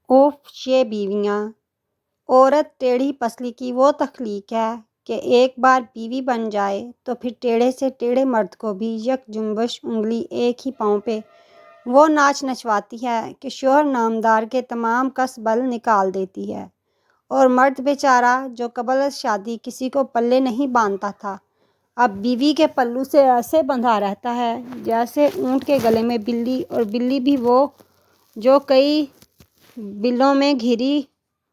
اوف یہ بیویاں! عورت ٹیڑھی پسلی کی وہ تخلیق ہے کہ ایک بار بیوی بن جائے تو پھر ٹیڑھے سے ٹیڑھے مرد کو بھی یک جنبش انگلی ایک ہی پاؤں پہ وہ ناچ نچواتی ہے کہ شوہر نامدار کے تمام کس بل نکال دیتی ہے، اور مرد بیچارہ جو قبل از شادی کسی کو پلے نہیں باندھتا تھا، اب بیوی کے پلو سے ایسے بندھا رہتا ہے جیسے اونٹ کے گلے میں بلی، اور بلی بھی وہ جو کئی بلوں میں گھری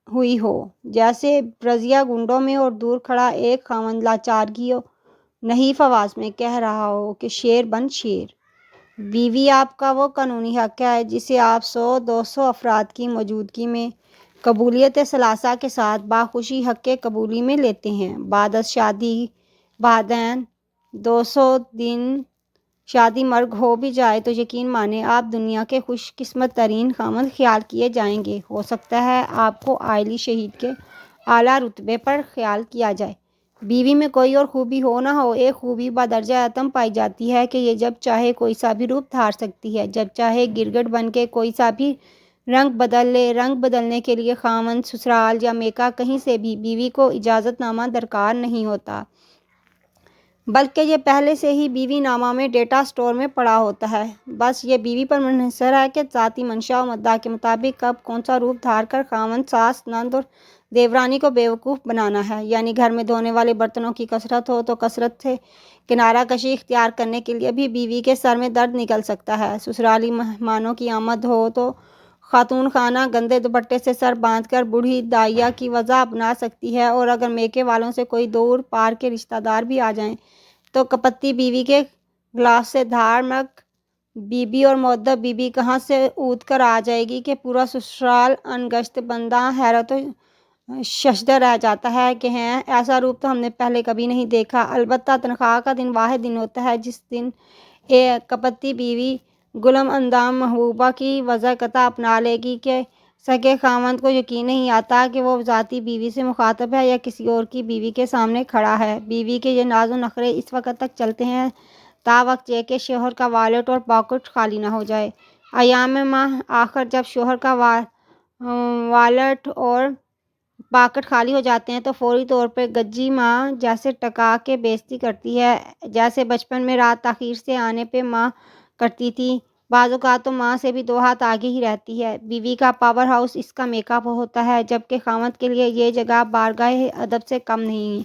ہوئی ہو، جیسے رضیہ گنڈوں میں، اور دور کھڑا ایک خاوند لاچارگی و نحیف آواز میں کہہ رہا ہو کہ شیر بن شیر۔ بیوی آپ کا وہ قانونی حق ہے جسے آپ 100-200 افراد کی موجودگی میں قبولیت ثلاثہ کے ساتھ باخوشی حق قبولی میں لیتے ہیں۔ بعد از شادی بعدین 200 دن شادی مرگ ہو بھی جائے تو یقین مانیں آپ دنیا کے خوش قسمت ترین خاوند خیال کیے جائیں گے۔ ہو سکتا ہے آپ کو عائلی شہید کے اعلیٰ رتبے پر خیال کیا جائے۔ بیوی میں کوئی اور خوبی ہو نہ ہو، ایک خوبی بدرجہ اتم پائی جاتی ہے کہ یہ جب چاہے کوئی سا بھی روپ دھار سکتی ہے، جب چاہے گرگٹ بن کے کوئی سا بھی رنگ بدل لے۔ رنگ بدلنے کے لیے خاوند، سسرال یا میکہ کہیں سے بھی بیوی کو اجازت نامہ درکار نہیں ہوتا، بلکہ یہ پہلے سے ہی بیوی نامہ میں ڈیٹا سٹور میں پڑا ہوتا ہے۔ بس یہ بیوی پر منحصر ہے کہ ذاتی منشاء و مدعا کے مطابق کب کون سا روپ دھار کر خاوند، ساس، نند اور دیورانی کو بیوقوف بنانا ہے۔ یعنی گھر میں دھونے والے برتنوں کی کثرت ہو تو کثرت سے کنارہ کشی اختیار کرنے کے لیے بھی بیوی کے سر میں درد نکل سکتا ہے۔ سسرالی مہمانوں کی آمد ہو تو خاتون خانہ گندے دوپٹے سے سر باندھ کر بوڑھی دائیا کی وضع بنا سکتی ہے، اور اگر میکے والوں سے کوئی دور پار کے رشتہ دار بھی آ جائیں تو کپتی بیوی کے گلاس سے دھار مک بی بی اور مؤدب بی بی کہاں سے اود کر آ جائے گی کہ پورا سسرال ان گشت بندہ حیرت و ششدر رہ جاتا ہے کہ ہیں ایسا روپ تو ہم نے پہلے کبھی نہیں دیکھا۔ البتہ تنخواہ کا دن واحد دن ہوتا ہے جس دن کپتی بیوی گلم اندام محبوبہ کی وضع قطع اپنا لے گی کہ سگے خاوند کو یقین نہیں آتا کہ وہ ذاتی بیوی سے مخاطب ہے یا کسی اور کی بیوی کے سامنے کھڑا ہے۔ بیوی کے یہ ناز و نخرے اس وقت تک چلتے ہیں تا وقت یہ کہ شوہر کا والیٹ اور پاکٹ خالی نہ ہو جائے۔ ایام ماہ آخر جب شوہر کا والیٹ اور پاکٹ خالی ہو جاتے ہیں تو فوری طور پر گجی ماں جیسے ٹکا کے بےعزتی کرتی ہے، جیسے بچپن میں رات تاخیر سے آنے پہ ماں کرتی تھی۔ بعض اوقات تو ماں سے بھی 2 ہاتھ آگے ہی رہتی ہے۔ بیوی کا پاور ہاؤس اس کا میک اپ ہوتا ہے، جبکہ خاوند کے لیے یہ جگہ بارگاہ ادب سے کم نہیں۔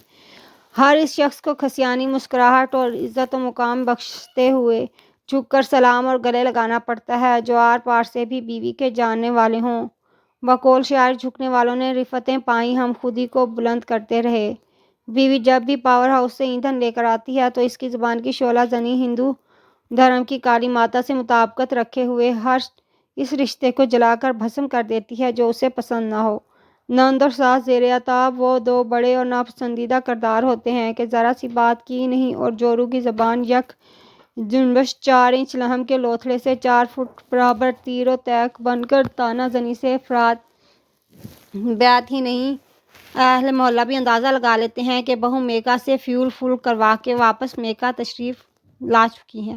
ہر اس شخص کو کھسیانی مسکراہٹ اور عزت و مقام بخشتے ہوئے جھک کر سلام اور گلے لگانا پڑتا ہے، جو آر پار سے بھی بیوی کے جاننے والے ہوں۔ بقول شاعر جھکنے والوں نے رفتیں پائیں، ہم خودی کو بلند کرتے رہے۔ بیوی جب بھی پاور ہاؤس سے ایندھن لے کر آتی ہے تو اس کی زبان کی شعلہ زنی ہندو دھرم کی کالی ماتا سے مطابقت رکھے ہوئے ہر اس رشتے کو جلا کر بھسم کر دیتی ہے جو اسے پسند نہ ہو۔ نند اور ساس زیر عتاب وہ 2 بڑے اور ناپسندیدہ کردار ہوتے ہیں کہ ذرا سی بات کی نہیں اور جورو کی زبان یک جنبش 4 انچ لحم کے لوتھڑے سے 4 فٹ برابر تیر و تیغ بن کر تانہ زنی سے افراد بیت ہی نہیں اہل محلہ بھی اندازہ لگا لیتے ہیں کہ بہو میکہ سے فیول فل کروا کے واپس میکہ تشریف لا چکی ہے۔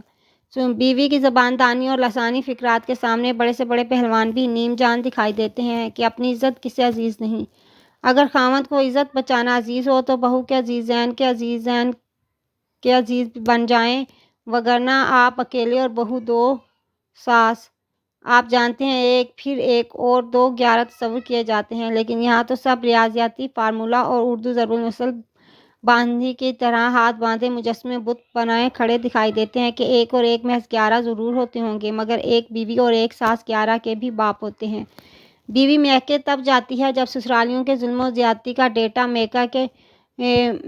بیوی کی زبان دانی اور لسانی فقرات کے سامنے بڑے سے بڑے پہلوان بھی نیم جان دکھائی دیتے ہیں کہ اپنی عزت کسے عزیز نہیں۔ اگر خاوند کو عزت بچانا عزیز ہو تو بہو کے عزیزین کے عزیز بن جائیں، وگرنہ آپ اکیلے اور بہو 2 ساس، آپ جانتے ہیں ایک پھر ایک اور 2 11 تصور کیے جاتے ہیں، لیکن یہاں تو سب ریاضیاتی فارمولہ اور اردو ضرب المثل باندھی کی طرح ہاتھ باندھے مجسمے بت بنائے کھڑے دکھائی دیتے ہیں کہ ایک اور ایک محض 11 ضرور ہوتے ہوں گے، مگر ایک بیوی اور ایک ساس 11 کے بھی باپ ہوتے ہیں۔ بیوی میکے تب جاتی ہے جب سسرالیوں کے ظلم و زیادتی کا ڈیٹا میکہ کے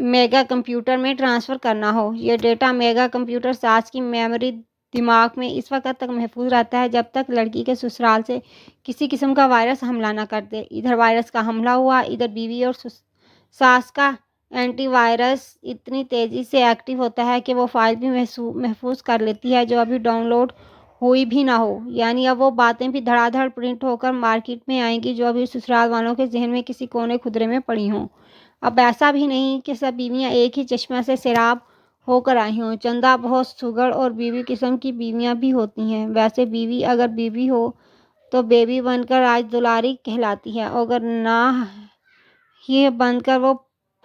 میگا کمپیوٹر میں ٹرانسفر کرنا ہو۔ یہ ڈیٹا میگا کمپیوٹر ساس کی میموری دماغ میں اس وقت تک محفوظ رہتا ہے جب تک لڑکی کے سسرال سے کسی قسم کا وائرس حملہ نہ کر دے۔ ادھر وائرس کا حملہ ہوا، ادھر بیوی اور ساس کا اینٹی وائرس اتنی تیزی سے ایکٹیو ہوتا ہے کہ وہ فائل بھی محفوظ کر لیتی ہے جو ابھی ڈاؤن لوڈ ہوئی بھی نہ ہو۔ یعنی اب وہ باتیں بھی دھڑا دھڑ پرنٹ ہو کر مارکیٹ میں آئیں گی جو ابھی سسرال والوں کے ذہن میں کسی کونے خدرے میں پڑی ہوں۔ اب ایسا بھی نہیں کہ سب بیویاں ایک ہی چشمہ سے سیراب ہو کر آئی ہوں، چندہ بہت سگڑ اور بیوی قسم کی بیویاں بھی ہوتی ہیں۔ ویسے بیوی اگر بیوی ہو تو بیبی بن کر آج دلاری کہلاتی ہے، اگر نہ ہی بن کر وہ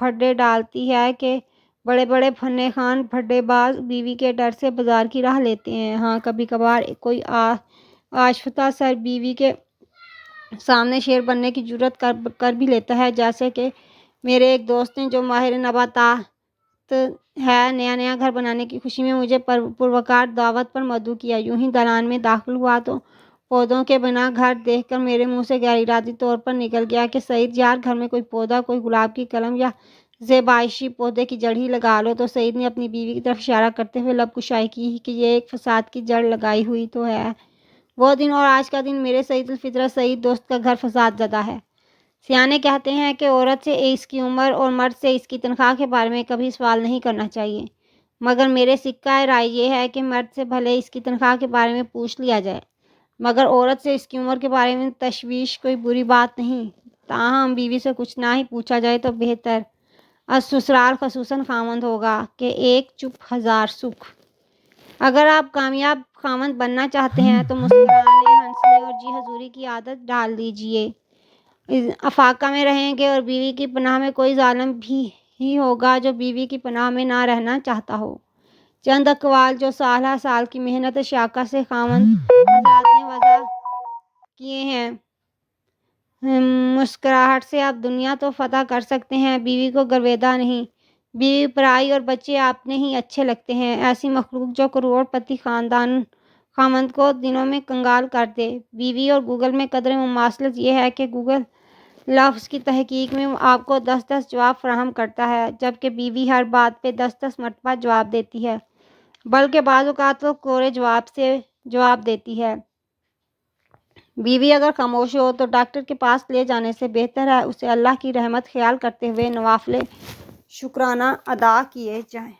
پھڈے ڈالتی ہے کہ بڑے بڑے فنے خان پھڈے باز بیوی کے ڈر سے بازار کی راہ لیتے ہیں۔ ہاں، کبھی کبھار کوئی آشفتہ سر بیوی کے سامنے شیر بننے کی جرات کر بھی لیتا ہے، جیسے کہ میرے ایک دوست نے جو ماہر نباتات ہے، نیا گھر بنانے کی خوشی میں مجھے پروقار دعوت پر مدعو کیا۔ یوں ہی دلان میں داخل ہوا تو پودوں کے بنا گھر دیکھ کر میرے منہ سے غیر ارادی طور پر نکل گیا کہ سعید یار، گھر میں کوئی پودا، کوئی گلاب کی کلم یا زیبائشی پودے کی جڑ ہی لگا لو۔ تو سعید نے اپنی بیوی کی طرف اشارہ کرتے ہوئے لب کشائی کی کہ یہ ایک فساد کی جڑ لگائی ہوئی تو ہے۔ وہ دن اور آج کا دن میرے سعید الفطرت سعید دوست کا گھر فساد زدہ ہے۔ سیانے کہتے ہیں کہ عورت سے اس کی عمر اور مرد سے اس کی تنخواہ کے بارے میں کبھی سوال نہیں کرنا چاہیے، مگر میرے سکہ رائے یہ ہے کہ مرد سے بھلے اس کی تنخواہ کے بارے میں پوچھ لیا جائے، مگر عورت سے اس کی عمر کے بارے میں تشویش کوئی بری بات نہیں۔ تاہم بیوی سے کچھ نہ ہی پوچھا جائے تو بہتر۔ سسرال خصوصاً خاوند ہوگا کہ ایک چپ ہزار سکھ۔ اگر آپ کامیاب خاوند بننا چاہتے ہیں تو مسکرانے، ہنسنے اور جی حضوری کی عادت ڈال دیجیے۔ افاقہ میں رہیں گے اور بیوی کی پناہ میں کوئی ظالم بھی ہی ہوگا جو بیوی کی پناہ میں نہ رہنا چاہتا ہو۔ چند اقوال جو سالہ سال کی محنت شاقہ سے خاوند حضرات نے وضع کیے ہیں۔ مسکراہٹ سے آپ دنیا تو فتح کر سکتے ہیں، بیوی کو گرویدہ نہیں۔ بیوی پرائی اور بچے اپنے ہی اچھے لگتے ہیں۔ ایسی مخلوق جو کروڑ پتی خاوند کو دنوں میں کنگال کر دے۔ بیوی اور گوگل میں قدر مماثلت یہ ہے کہ گوگل لفظ کی تحقیق میں آپ کو 10 جواب فراہم کرتا ہے، جبکہ بیوی ہر بات پہ 10 مرتبہ جواب دیتی ہے، بلکہ بعض اوقات وہ کوڑے جواب سے جواب دیتی ہے۔ بیوی اگر خاموش ہو تو ڈاکٹر کے پاس لے جانے سے بہتر ہے اسے اللہ کی رحمت خیال کرتے ہوئے نوافل شکرانہ ادا کیے جائیں۔